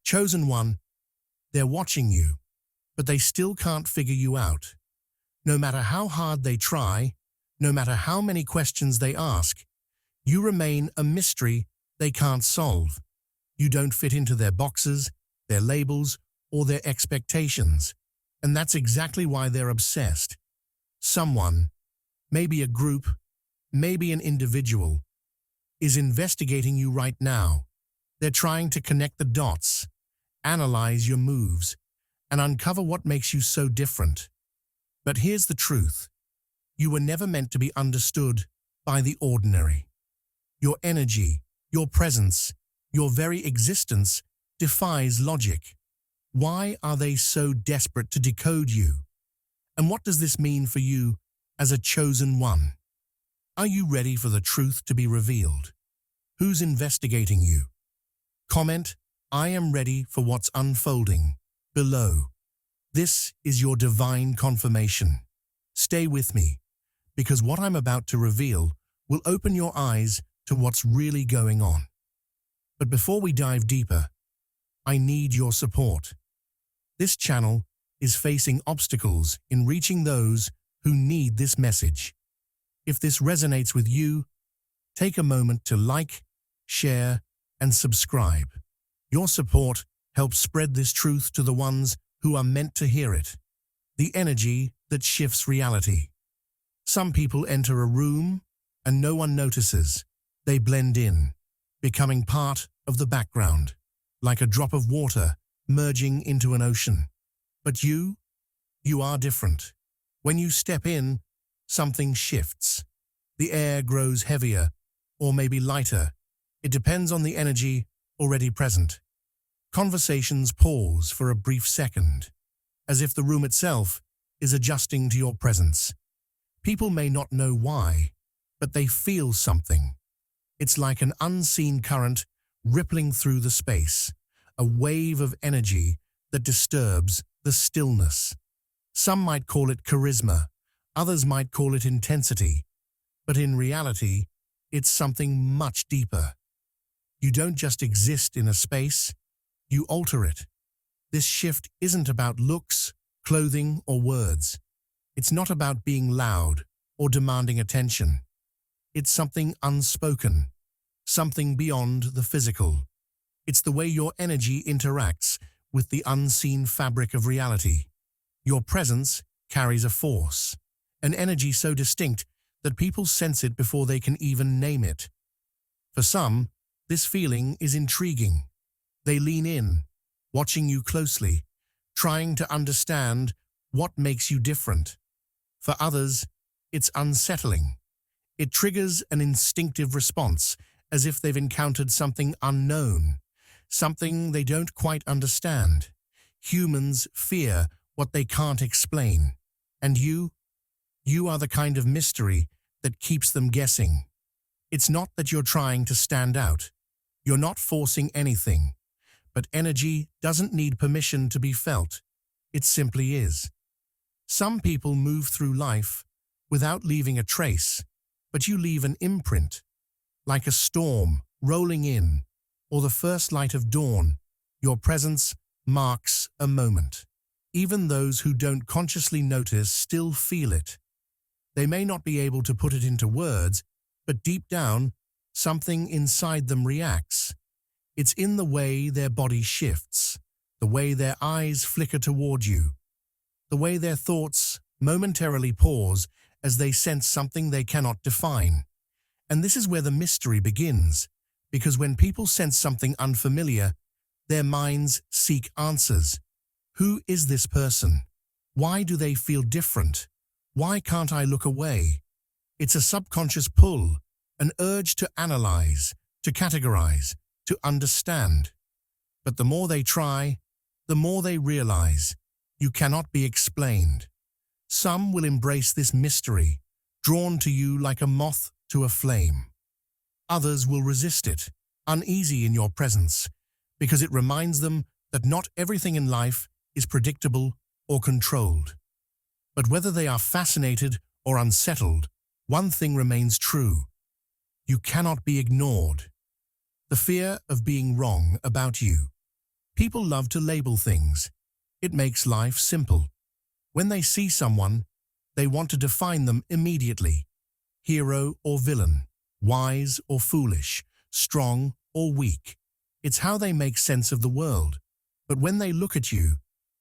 Chosen one, they're watching you, but they still can't figure you out. No matter how hard they try, no matter how many questions they ask, you remain a mystery they can't solve. You don't fit into their boxes, their labels, or their expectations. And that's exactly why they're obsessed. Someone, maybe a group, maybe an individual, is investigating you right now. They're trying to connect the dots, analyze your moves, and uncover what makes you so different. But here's the truth. You were never meant to be understood by the ordinary. Your energy, your presence, your very existence defies logic. Why are they so desperate to decode you? And what does this mean for you as a chosen one? Are you ready for the truth to be revealed? Who's investigating you? Comment, "I am ready for what's unfolding," below. This is your divine confirmation. Stay with me, because what I'm about to reveal will open your eyes to what's really going on. But before we dive deeper, I need your support. This channel is facing obstacles in reaching those who need this message. If this resonates with you, take a moment to like, share, and subscribe. Your support helps spread this truth to the ones who are meant to hear it. The energy that shifts reality. Some people enter a room and no one notices. They blend in, becoming part of the background, like a drop of water merging into an ocean. But you are different. When you step in, something shifts. The air grows heavier, or maybe lighter. It depends on the energy already present. Conversations pause for a brief second, as if the room itself is adjusting to your presence. People may not know why, but they feel something. It's like an unseen current rippling through the space, a wave of energy that disturbs the stillness. Some might call it charisma, others might call it intensity, but in reality, it's something much deeper. You don't just exist in a space, you alter it. This shift isn't about looks, clothing, or words. It's not about being loud or demanding attention. It's something unspoken, something beyond the physical. It's the way your energy interacts with the unseen fabric of reality. Your presence carries a force, an energy so distinct that people sense it before they can even name it. For some, this feeling is intriguing. They lean in, watching you closely, trying to understand what makes you different. For others, it's unsettling. It triggers an instinctive response, as if they've encountered something unknown, something they don't quite understand. Humans fear what they can't explain. And you are the kind of mystery that keeps them guessing. It's not that you're trying to stand out. You're not forcing anything. But energy doesn't need permission to be felt. It simply is. Some people move through life without leaving a trace, but you leave an imprint, like a storm rolling in, or the first light of dawn. Your presence marks a moment. Even those who don't consciously notice still feel it. They may not be able to put it into words, but deep down, something inside them reacts. It's in the way their body shifts, the way their eyes flicker toward you, the way their thoughts momentarily pause as they sense something they cannot define. And this is where the mystery begins, because when people sense something unfamiliar, their minds seek answers. Who is this person? Why do they feel different? Why can't I look away? It's a subconscious pull, an urge to analyze, to categorize, to understand. But the more they try, the more they realize you cannot be explained. Some will embrace this mystery, drawn to you like a moth to a flame. Others will resist it, uneasy in your presence, because it reminds them that not everything in life is predictable or controlled. But whether they are fascinated or unsettled, one thing remains true. You cannot be ignored. The fear of being wrong about you. People love to label things. It makes life simple. When they see someone, they want to define them immediately. Hero or villain, wise or foolish, strong or weak. It's how they make sense of the world. But when they look at you,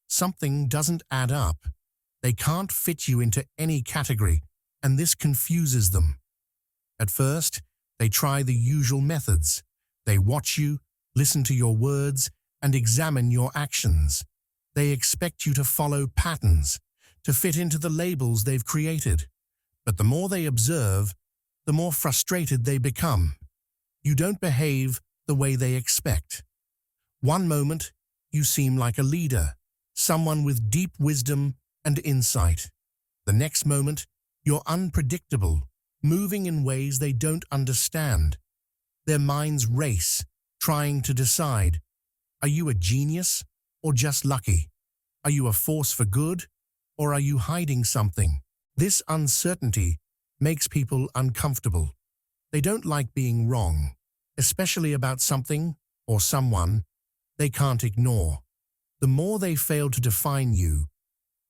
something doesn't add up. They can't fit you into any category, and this confuses them. At first, they try the usual methods. They watch you, listen to your words, and examine your actions. They expect you to follow patterns, to fit into the labels they've created. But the more they observe, the more frustrated they become. You don't behave the way they expect. One moment, you seem like a leader, someone with deep wisdom and insight. The next moment, you're unpredictable, moving in ways they don't understand. Their minds race, trying to decide, are you a genius or just lucky? Are you a force for good or are you hiding something? This uncertainty makes people uncomfortable. They don't like being wrong, especially about something or someone they can't ignore. The more they fail to define you,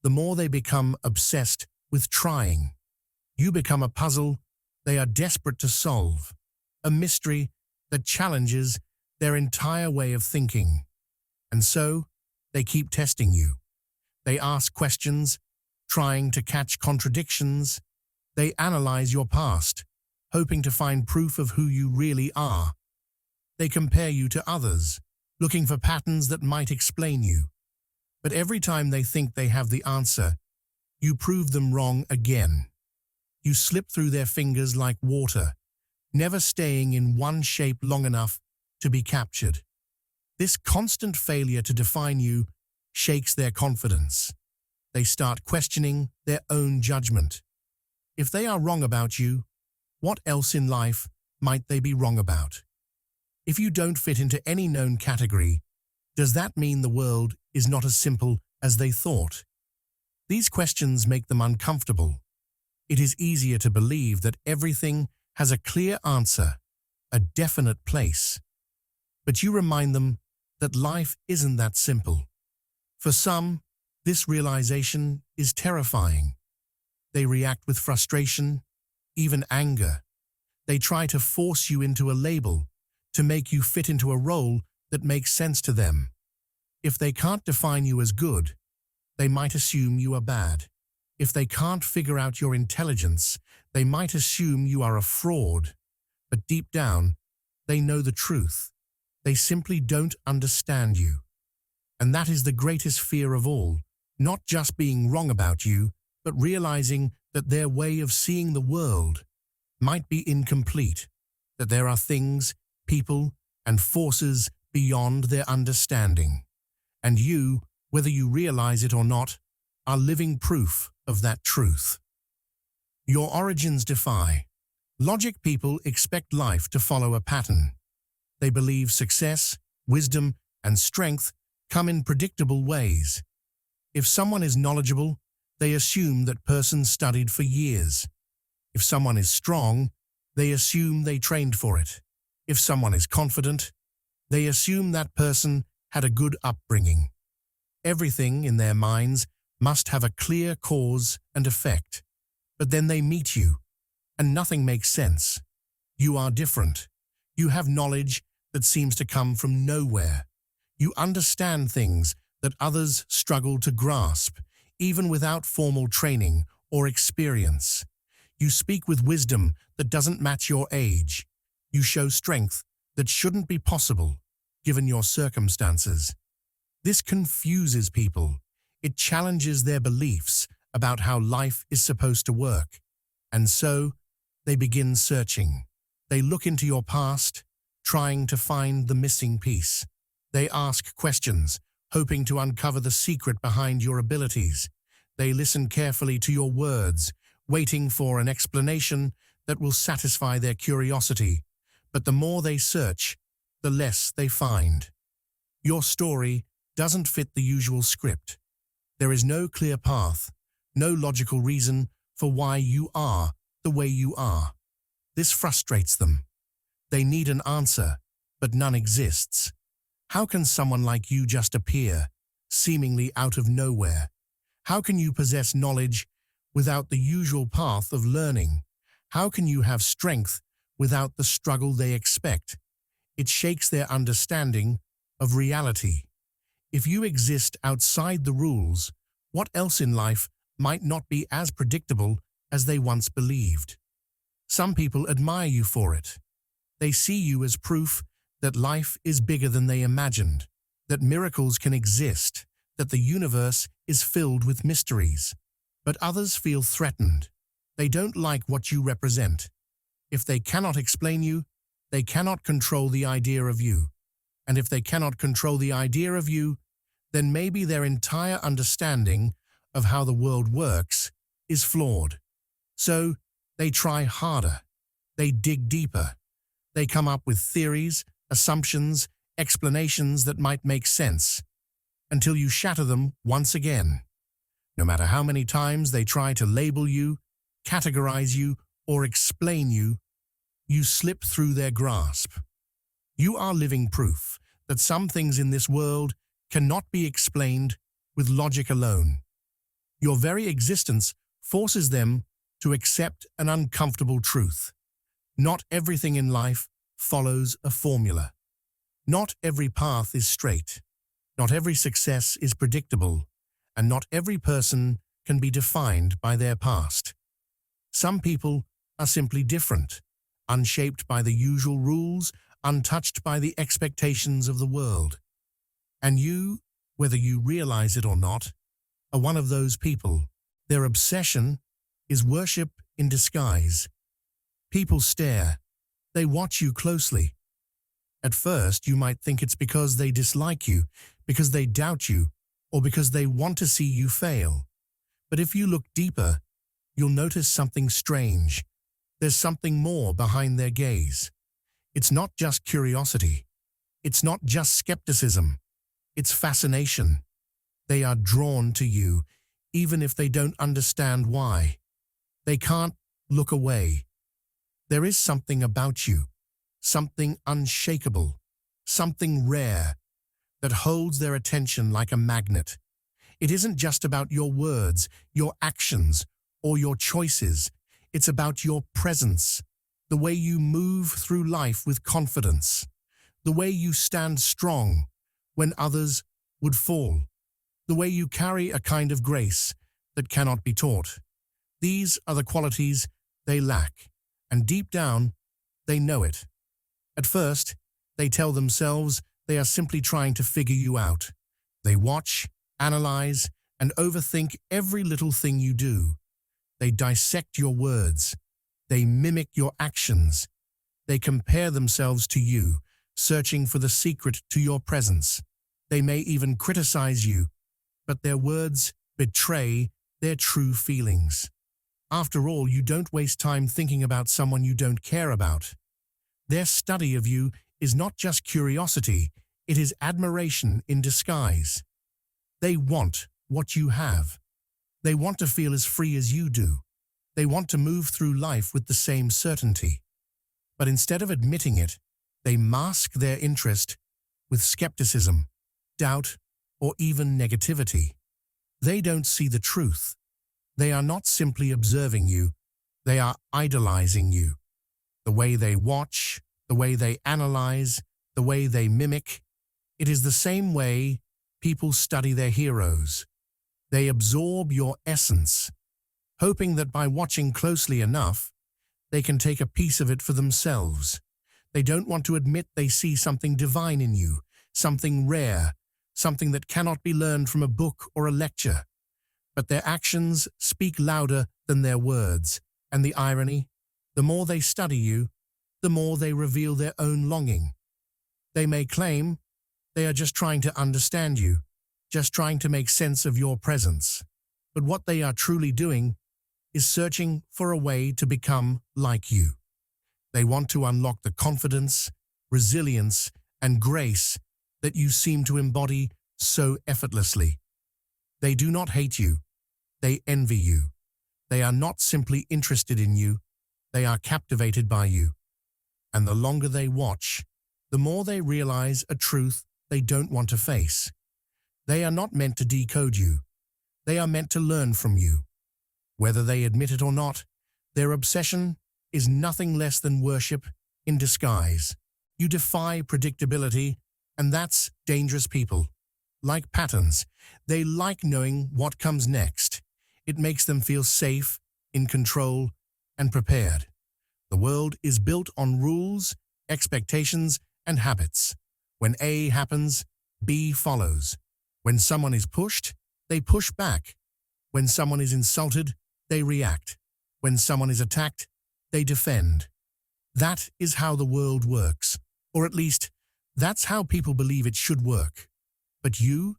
the more they become obsessed with trying. You become a puzzle they are desperate to solve, a mystery that challenges their entire way of thinking. And so, they keep testing you. They ask questions, trying to catch contradictions. They analyze your past, hoping to find proof of who you really are. They compare you to others, looking for patterns that might explain you. But every time they think they have the answer, you prove them wrong again. You slip through their fingers like water, never staying in one shape long enough to be captured. This constant failure to define you shakes their confidence. They start questioning their own judgment. If they are wrong about you, what else in life might they be wrong about? If you don't fit into any known category, does that mean the world is not as simple as they thought? These questions make them uncomfortable. It is easier to believe that everything has a clear answer, a definite place. But you remind them that life isn't that simple. For some, this realization is terrifying. They react with frustration, even anger. They try to force you into a label, to make you fit into a role that makes sense to them. If they can't define you as good, they might assume you are bad. If they can't figure out your intelligence, they might assume you are a fraud. But deep down, they know the truth. They simply don't understand you. And that is the greatest fear of all, not just being wrong about you, but realizing that their way of seeing the world might be incomplete, that there are things, people, and forces beyond their understanding. And you, whether you realize it or not, are living proof of that truth. Your origins defy. Logic people expect life to follow a pattern. They believe success, wisdom, and strength come in predictable ways. If someone is knowledgeable, they assume that person studied for years. If someone is strong, they assume they trained for it. If someone is confident, they assume that person had a good upbringing. Everything in their minds must have a clear cause and effect. But then they meet you, and nothing makes sense. You are different. You have knowledge that seems to come from nowhere. You understand things that others struggle to grasp, even without formal training or experience. You speak with wisdom that doesn't match your age. You show strength that shouldn't be possible, given your circumstances. This confuses people. It challenges their beliefs about how life is supposed to work. And so, they begin searching. They look into your past, trying to find the missing piece. They ask questions, hoping to uncover the secret behind your abilities. They listen carefully to your words, waiting for an explanation that will satisfy their curiosity. But the more they search, the less they find. Your story doesn't fit the usual script. There is no clear path, no logical reason for why you are the way you are. This frustrates them. They need an answer, but none exists. How can someone like you just appear, seemingly out of nowhere? How can you possess knowledge without the usual path of learning? How can you have strength without the struggle they expect? It shakes their understanding of reality. If you exist outside the rules, what else in life might not be as predictable as they once believed? Some people admire you for it. They see you as proof that life is bigger than they imagined, that miracles can exist, that the universe is filled with mysteries. But others feel threatened. They don't like what you represent. If they cannot explain you, they cannot control the idea of you. And if they cannot control the idea of you, then maybe their entire understanding of how the world works is flawed. So they try harder. They dig deeper. They come up with theories, assumptions, explanations that might make sense, until you shatter them once again. No matter how many times they try to label you, categorize you, or explain you, you slip through their grasp. You are living proof that some things in this world cannot be explained with logic alone. Your very existence forces them to accept an uncomfortable truth. Not everything in life follows a formula. Not every path is straight. Not every success is predictable, and not every person can be defined by their past. Some people are simply different, unshaped by the usual rules, untouched by the expectations of the world. And you, whether you realize it or not, are one of those people. Their obsession is worship in disguise. People stare. They watch you closely. At first, you might think it's because they dislike you, because they doubt you, or because they want to see you fail. But if you look deeper, you'll notice something strange. There's something more behind their gaze. It's not just curiosity. It's not just skepticism. It's fascination. They are drawn to you, even if they don't understand why. They can't look away. There is something about you, something unshakable, something rare, that holds their attention like a magnet. It isn't just about your words, your actions, or your choices. It's about your presence, the way you move through life with confidence, the way you stand strong when others would fall, the way you carry a kind of grace that cannot be taught. These are the qualities they lack, and deep down, they know it. At first, they tell themselves they are simply trying to figure you out. They watch, analyze, and overthink every little thing you do. They dissect your words. They mimic your actions. They compare themselves to you, searching for the secret to your presence. They may even criticize you, but their words betray their true feelings. After all, you don't waste time thinking about someone you don't care about. Their study of you is not just curiosity, it is admiration in disguise. They want what you have. They want to feel as free as you do. They want to move through life with the same certainty. But instead of admitting it, they mask their interest with skepticism, doubt, or even negativity. They don't see the truth. They are not simply observing you, they are idolizing you. The way they watch, the way they analyze, the way they mimic, it is the same way people study their heroes. They absorb your essence, hoping that by watching closely enough, they can take a piece of it for themselves. They don't want to admit they see something divine in you, something rare, something that cannot be learned from a book or a lecture. But their actions speak louder than their words, and the irony, the more they study you, the more they reveal their own longing. They may claim they are just trying to understand you, just trying to make sense of your presence. But what they are truly doing is searching for a way to become like you. They want to unlock the confidence, resilience, and grace that you seem to embody so effortlessly. They do not hate you. They envy you. They are not simply interested in you. They are captivated by you. And the longer they watch, the more they realize a truth they don't want to face. They are not meant to decode you. They are meant to learn from you. Whether they admit it or not, their obsession is nothing less than worship in disguise. You defy predictability, and that's dangerous. People like patterns. They like knowing what comes next. It makes them feel safe, in control, and prepared. The world is built on rules, expectations, and habits. When A happens, B follows. When someone is pushed, they push back. When someone is insulted, they react. When someone is attacked, they defend. That is how the world works, or at least, that's how people believe it should work. But you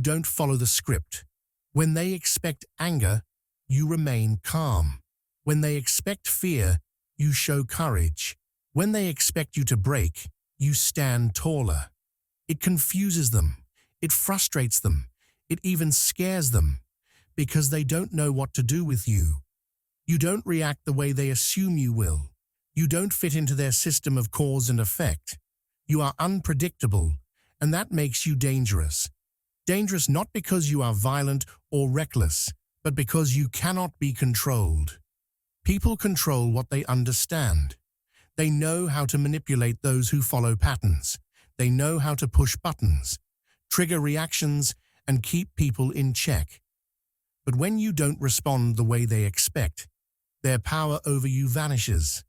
don't follow the script. When they expect anger, you remain calm. When they expect fear, you show courage. When they expect you to break, you stand taller. It confuses them. It frustrates them. It even scares them because they don't know what to do with you. You don't react the way they assume you will. You don't fit into their system of cause and effect. You are unpredictable, and that makes you dangerous. Dangerous not because you are violent or reckless, but because you cannot be controlled. People control what they understand. They know how to manipulate those who follow patterns. They know how to push buttons, trigger reactions, and keep people in check. But when you don't respond the way they expect, their power over you vanishes.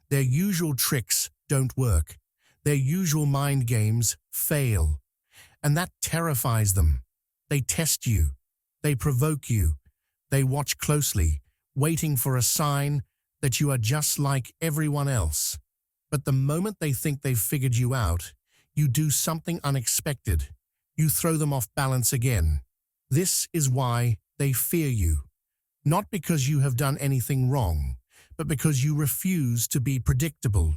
Their usual tricks don't work. Their usual mind games fail. And that terrifies them. They test you. They provoke you. They watch closely, waiting for a sign that you are just like everyone else. But the moment they think they've figured you out, you do something unexpected. You throw them off balance again. This is why they fear you. Not because you have done anything wrong, but because you refuse to be predictable.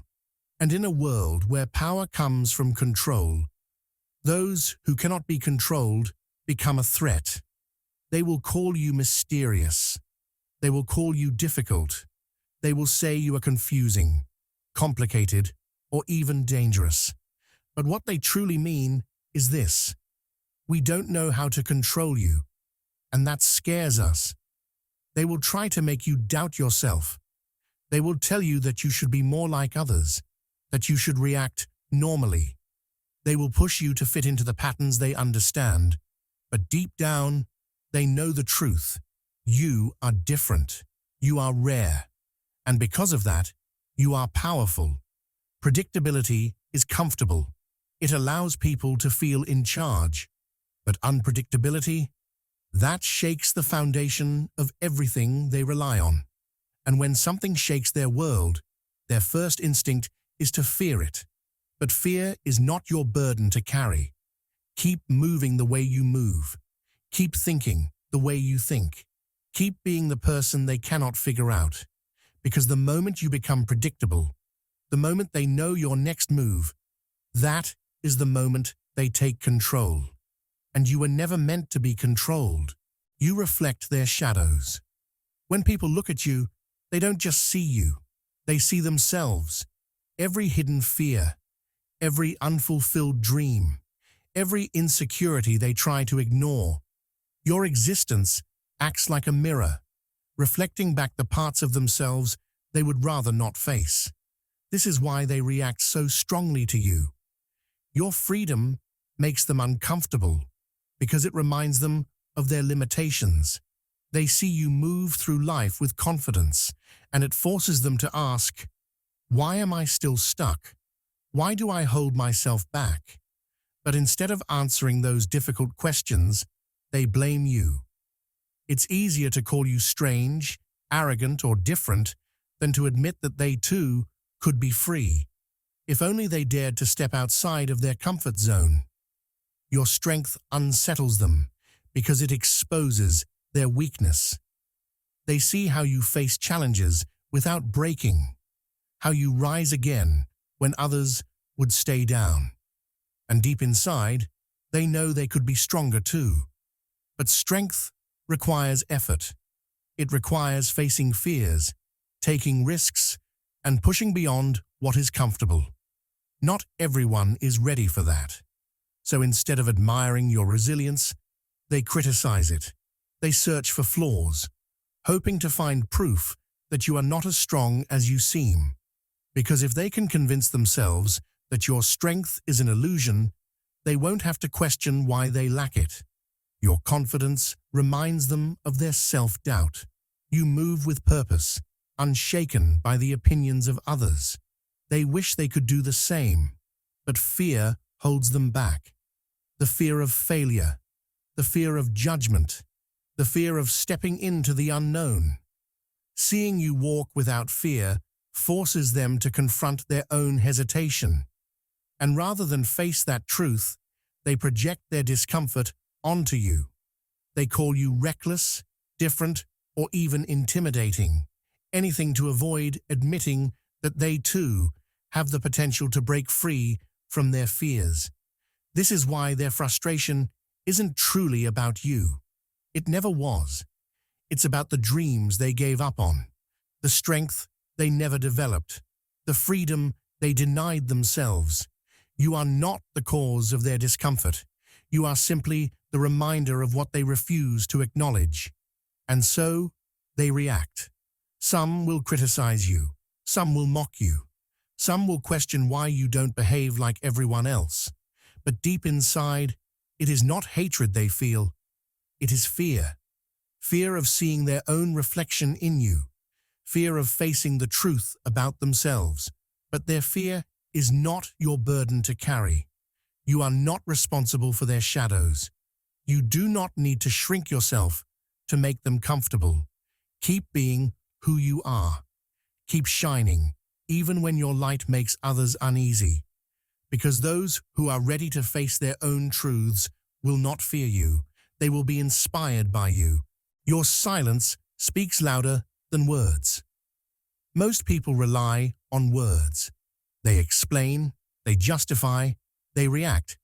And in a world where power comes from control, those who cannot be controlled become a threat. They will call you mysterious. They will call you difficult. They will say you are confusing, complicated, or even dangerous. But what they truly mean is this: we don't know how to control you, and that scares us. They will try to make you doubt yourself. They will tell you that you should be more like others, that you should react normally. They will push you to fit into the patterns they understand, but deep down, they know the truth. You are different. You are rare. And because of that, you are powerful. Predictability is comfortable. It allows people to feel in charge. But unpredictability, that shakes the foundation of everything they rely on. And when something shakes their world, their first instinct is to fear it. But fear is not your burden to carry. Keep moving the way you move. Keep thinking the way you think. Keep being the person they cannot figure out. Because the moment you become predictable, the moment they know your next move, that is the moment they take control. And you were never meant to be controlled. You reflect their shadows. When people look at you, they don't just see you. They see themselves. Every hidden fear, every unfulfilled dream, every insecurity they try to ignore. Your existence acts like a mirror, reflecting back the parts of themselves they would rather not face. This is why they react so strongly to you. Your freedom makes them uncomfortable because it reminds them of their limitations. They see you move through life with confidence, and it forces them to ask, why am I still stuck? Why do I hold myself back? But instead of answering those difficult questions, they blame you. It's easier to call you strange, arrogant, or different than to admit that they too could be free. If only they dared to step outside of their comfort zone. Your strength unsettles them because it exposes their weakness. They see how you face challenges without breaking, how you rise again when others would stay down. And deep inside, they know they could be stronger too. But strength requires effort. It requires facing fears, taking risks, and pushing beyond what is comfortable. Not everyone is ready for that. So instead of admiring your resilience, they criticize it. They search for flaws, hoping to find proof that you are not as strong as you seem. Because if they can convince themselves that your strength is an illusion, they won't have to question why they lack it. Your confidence reminds them of their self-doubt. You move with purpose, unshaken by the opinions of others. They wish they could do the same, but fear holds them back. The fear of failure, the fear of judgment, the fear of stepping into the unknown. Seeing you walk without fear forces them to confront their own hesitation. And rather than face that truth, they project their discomfort onto you. They call you reckless, different, or even intimidating, anything to avoid admitting that they too have the potential to break free from their fears. This is why their frustration isn't truly about you. It never was. It's about the dreams they gave up on, the strength they never developed, the freedom they denied themselves. You are not the cause of their discomfort. You are simply the reminder of what they refuse to acknowledge. And so, they react. Some will criticize you. Some will mock you. Some will question why you don't behave like everyone else. But deep inside, it is not hatred they feel. It is fear. Fear of seeing their own reflection in you. Fear of facing the truth about themselves. But their fear is not your burden to carry. You are not responsible for their shadows. You do not need to shrink yourself to make them comfortable. Keep being who you are. Keep shining, even when your light makes others uneasy. Because those who are ready to face their own truths will not fear you. They will be inspired by you. Your silence speaks louder than words. Most people rely on words. They explain, they justify, they react.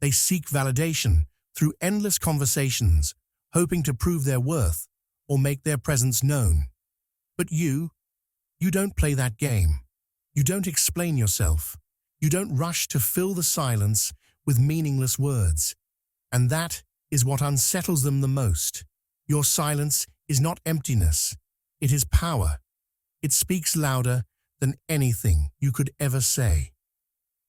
They seek validation through endless conversations, hoping to prove their worth or make their presence known. But you don't play that game. You don't explain yourself. You don't rush to fill the silence with meaningless words. And that is what unsettles them the most. Your silence is not emptiness. It is power. It speaks louder than anything you could ever say.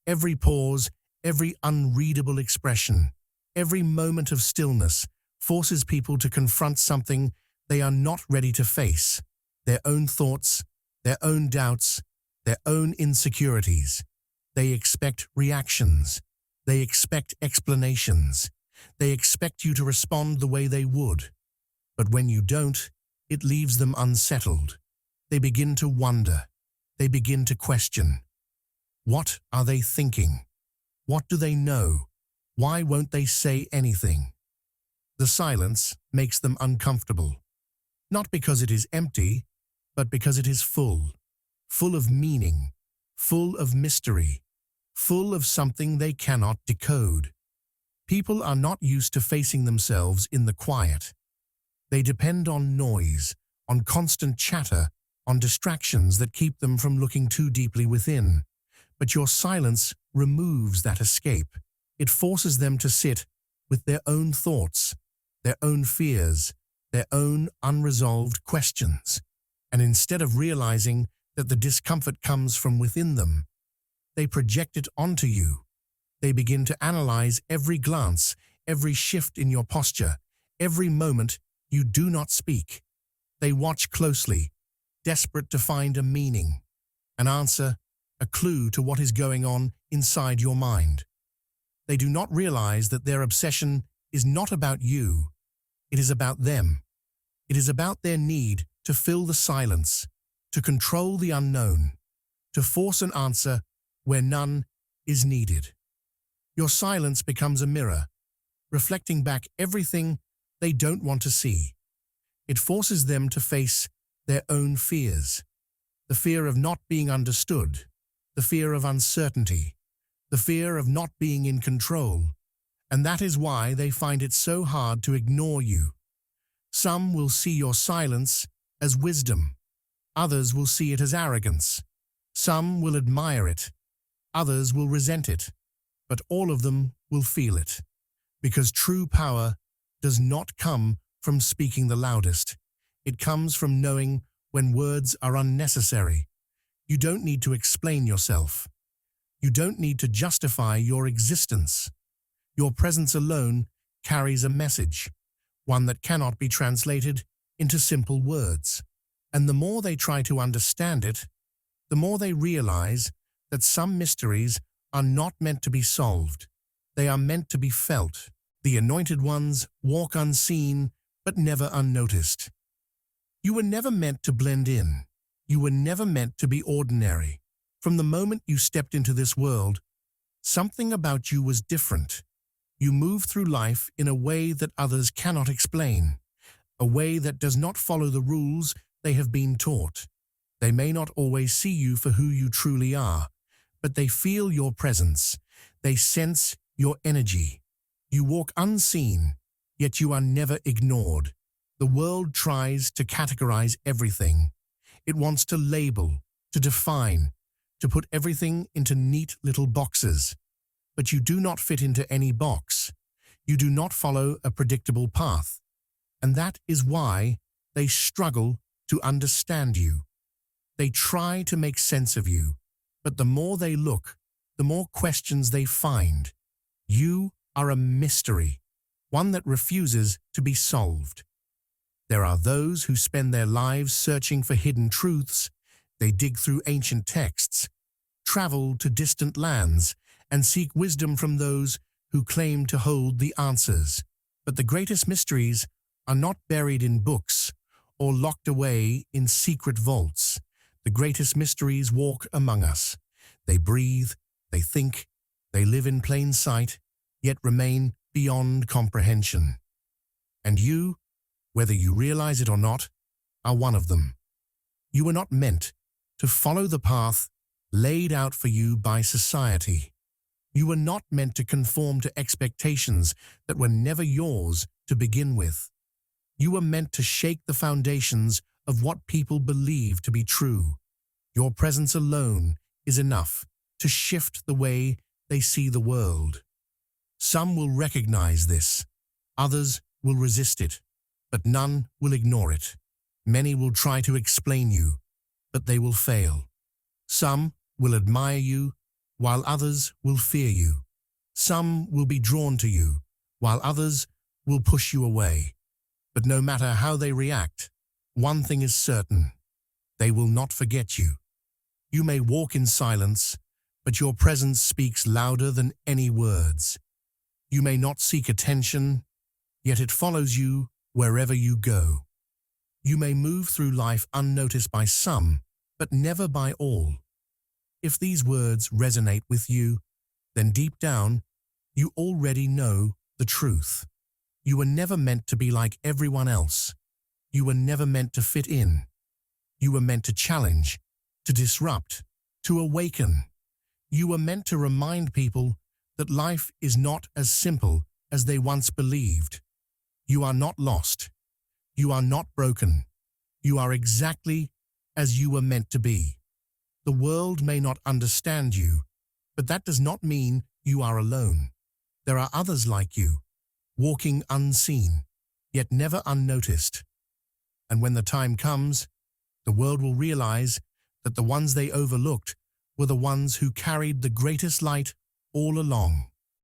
Every pause, every unreadable expression, every moment of stillness forces people to confront something they are not ready to face, their own thoughts, their own doubts, their own insecurities. They expect reactions. They expect explanations. They expect you to respond the way they would. But when you don't, it leaves them unsettled. They begin to wonder. They begin to question. What are they thinking? What do they know? Why won't they say anything? The silence makes them uncomfortable. Not because it is empty, but because it is full. Full of meaning. Full of mystery. Full of something they cannot decode. People are not used to facing themselves in the quiet. They depend on noise, on constant chatter, on distractions that keep them from looking too deeply within. But your silence removes that escape. It forces them to sit with their own thoughts, their own fears, their own unresolved questions. And instead of realizing that the discomfort comes from within them, they project it onto you. They begin to analyze every glance, every shift in your posture, every moment you do not speak. They watch closely, desperate to find a meaning, an answer, a clue to what is going on inside your mind. They do not realize that their obsession is not about you. It is about them. It is about their need to fill the silence, to control the unknown, to force an answer where none is needed. Your silence becomes a mirror, reflecting back everything they don't want to see. It forces them to face their own fears, the fear of not being understood, the fear of uncertainty, the fear of not being in control. And that is why they find it so hard to ignore you. Some will see your silence as wisdom. Others will see it as arrogance. Some will admire it. Others will resent it. But all of them will feel it. Because true power does not come from speaking the loudest. It comes from knowing when words are unnecessary. You don't need to explain yourself. You don't need to justify your existence. Your presence alone carries a message, one that cannot be translated into simple words. And the more they try to understand it, the more they realize that some mysteries are not meant to be solved. They are meant to be felt. The anointed ones walk unseen, but never unnoticed. You were never meant to blend in. You were never meant to be ordinary. From the moment you stepped into this world, something about you was different. You move through life in a way that others cannot explain, a way that does not follow the rules they have been taught. They may not always see you for who you truly are, but they feel your presence. They sense your energy. You walk unseen, yet you are never ignored. The world tries to categorize everything. It wants to label, to define, to put everything into neat little boxes. But you do not fit into any box. You do not follow a predictable path. And that is why they struggle to understand you. They try to make sense of you, but the more they look, the more questions they find. You are a mystery, one that refuses to be solved. There are those who spend their lives searching for hidden truths. They dig through ancient texts, travel to distant lands, and seek wisdom from those who claim to hold the answers. But the greatest mysteries are not buried in books or locked away in secret vaults. The greatest mysteries walk among us. They breathe, they think, they live in plain sight, yet remain beyond comprehension. And you, whether you realize it or not, are one of them. You were not meant to follow the path laid out for you by society. You were not meant to conform to expectations that were never yours to begin with. You were meant to shake the foundations of what people believe to be true. Your presence alone is enough to shift the way they see the world. Some will recognize this, others will resist it, but none will ignore it. Many will try to explain you, but they will fail. Some will admire you, while others will fear you. Some will be drawn to you, while others will push you away. But no matter how they react, one thing is certain: they will not forget you. You may walk in silence, but your presence speaks louder than any words. You may not seek attention, yet it follows you wherever you go. You may move through life unnoticed by some, but never by all. If these words resonate with you, then deep down, you already know the truth. You were never meant to be like everyone else. You were never meant to fit in. You were meant to challenge, to disrupt, to awaken. You were meant to remind people that life is not as simple as they once believed. You are not lost. You are not broken. You are exactly as you were meant to be. The world may not understand you, but that does not mean you are alone. There are others like you, walking unseen, yet never unnoticed. And when the time comes, the world will realize that the ones they overlooked were the ones who carried the greatest light all along.